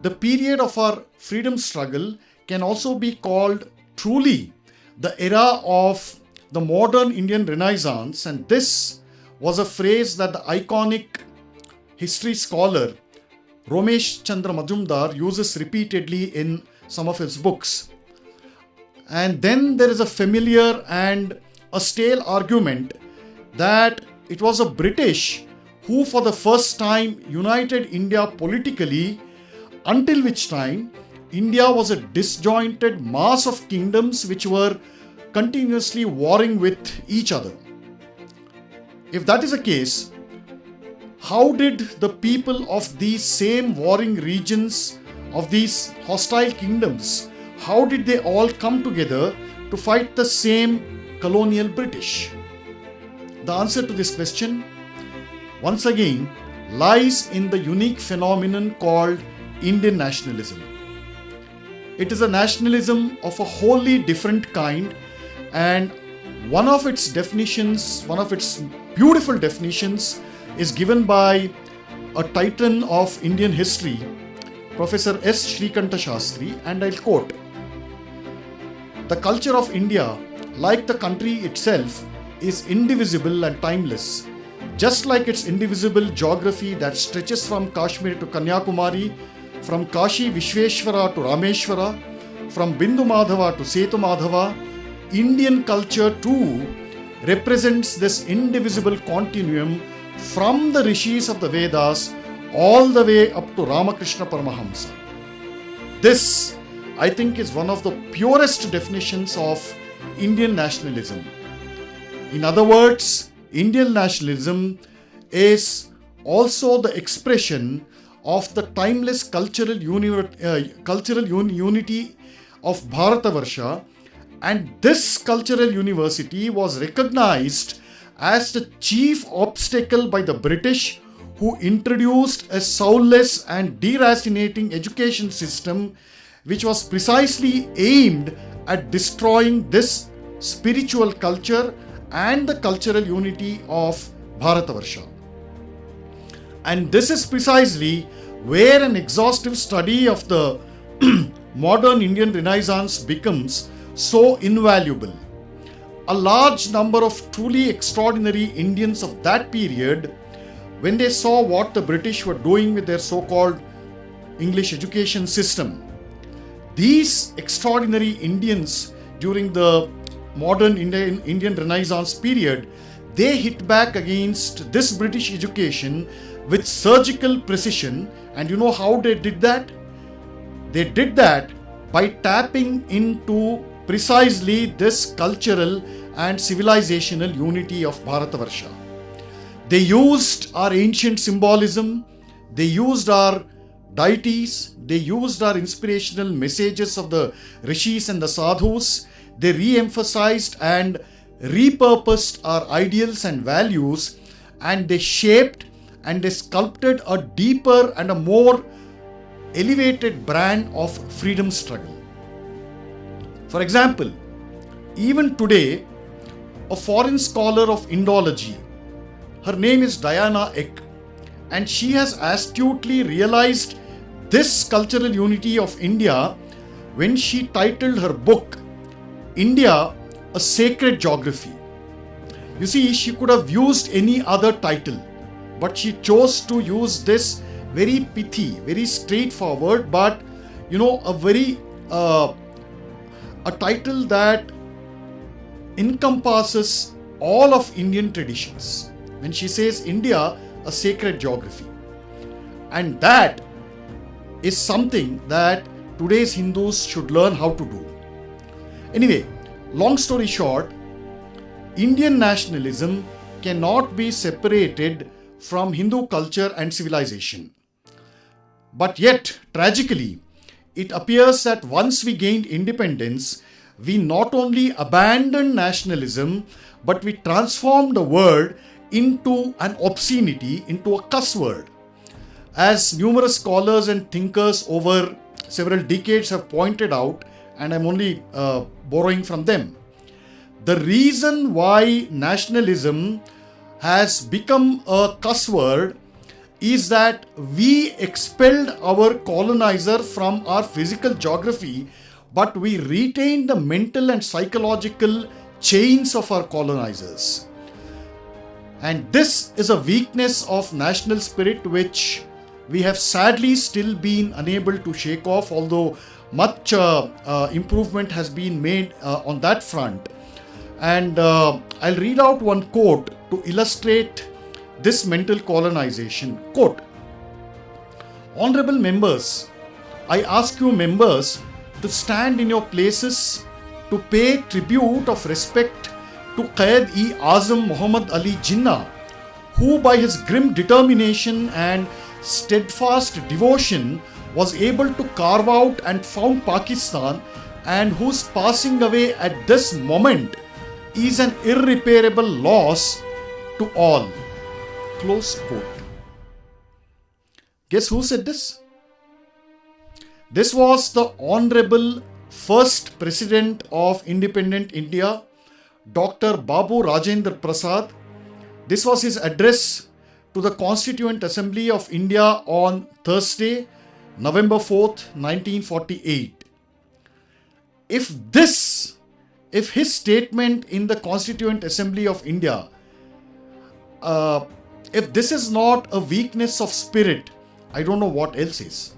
the period of our freedom struggle can also be called truly the era of the modern Indian Renaissance, and this was a phrase that the iconic history scholar Ramesh Chandra Majumdar uses repeatedly in some of his books. And then there is a familiar and a stale argument that it was the British who for the first time united India politically, until which time India was a disjointed mass of kingdoms which were continuously warring with each other. If that is the case, how did the people of these same warring regions, of these hostile kingdoms, how did they all come together to fight the same colonial British? The answer to this question, once again, lies in the unique phenomenon called Indian nationalism. It is a nationalism of a wholly different kind, and one of its definitions, one of its beautiful definitions, is given by a titan of Indian history, Professor S. Shrikanta Shastri, and I'll quote, "The culture of India, like the country itself, is indivisible and timeless, just like its indivisible geography that stretches from Kashmir to Kanyakumari, from Kashi Vishveshwara to Rameshwara, from Bindu Madhava to Setu Madhava. Indian culture too represents this indivisible continuum from the rishis of the Vedas all the way up to Ramakrishna Paramahamsa." This, I think, is one of the purest definitions of Indian nationalism. In other words, Indian nationalism is also the expression of the timeless cultural unity of Bharatavarsha, and this cultural university was recognized as the chief obstacle by the British, who introduced a soulless and deracinating education system which was precisely aimed at destroying this spiritual culture and the cultural unity of Bharatavarsha. And this is precisely where an exhaustive study of the modern Indian Renaissance becomes so invaluable. A large number of truly extraordinary Indians of that period, when they saw what the British were doing with their so-called English education system, these extraordinary Indians during the modern Indian Renaissance period, they hit back against this British education with surgical precision. And you know how they did that? They did that by tapping into precisely this cultural and civilizational unity of Bharatavarsha. They used our ancient symbolism, they used our deities, they used our inspirational messages of the rishis and the sadhus, they re-emphasized and repurposed our ideals and values, and they shaped and they sculpted a deeper and a more elevated brand of freedom struggle. For example, even today, a foreign scholar of Indology, her name is Diana Eck, and she has astutely realized this cultural unity of India when she titled her book, India, a Sacred Geography. You see, she could have used any other title, but she chose to use this very pithy, very straightforward, but a title that encompasses all of Indian traditions. When she says India, a sacred geography. And that is something that today's Hindus should learn how to do. Anyway, long story short, Indian nationalism cannot be separated from Hindu culture and civilization. But yet, tragically, it appears that once we gained independence, we not only abandoned nationalism, but we transformed the word into an obscenity, into a cuss word. As numerous scholars and thinkers over several decades have pointed out, and I'm only borrowing from them, the reason why nationalism has become a cuss word is that we expelled our colonizer from our physical geography, but we retained the mental and psychological chains of our colonizers. And this is a weakness of national spirit which we have sadly still been unable to shake off, although much improvement has been made on that front. And I'll read out one quote to illustrate this mental colonization. Quote, "Honorable members, I ask you members to stand in your places to pay tribute of respect to Qaid-e-Azam Muhammad Ali Jinnah, who by his grim determination and steadfast devotion was able to carve out and found Pakistan, and whose passing away at this moment is an irreparable loss to all." Close quote. Guess who said this? This was the Honorable First President of Independent India, Dr. Babu Rajendra Prasad. This was his address to the Constituent Assembly of India on Thursday, November 4th, 1948. If his statement in the Constituent Assembly of India, if this is not a weakness of spirit, I don't know what else is.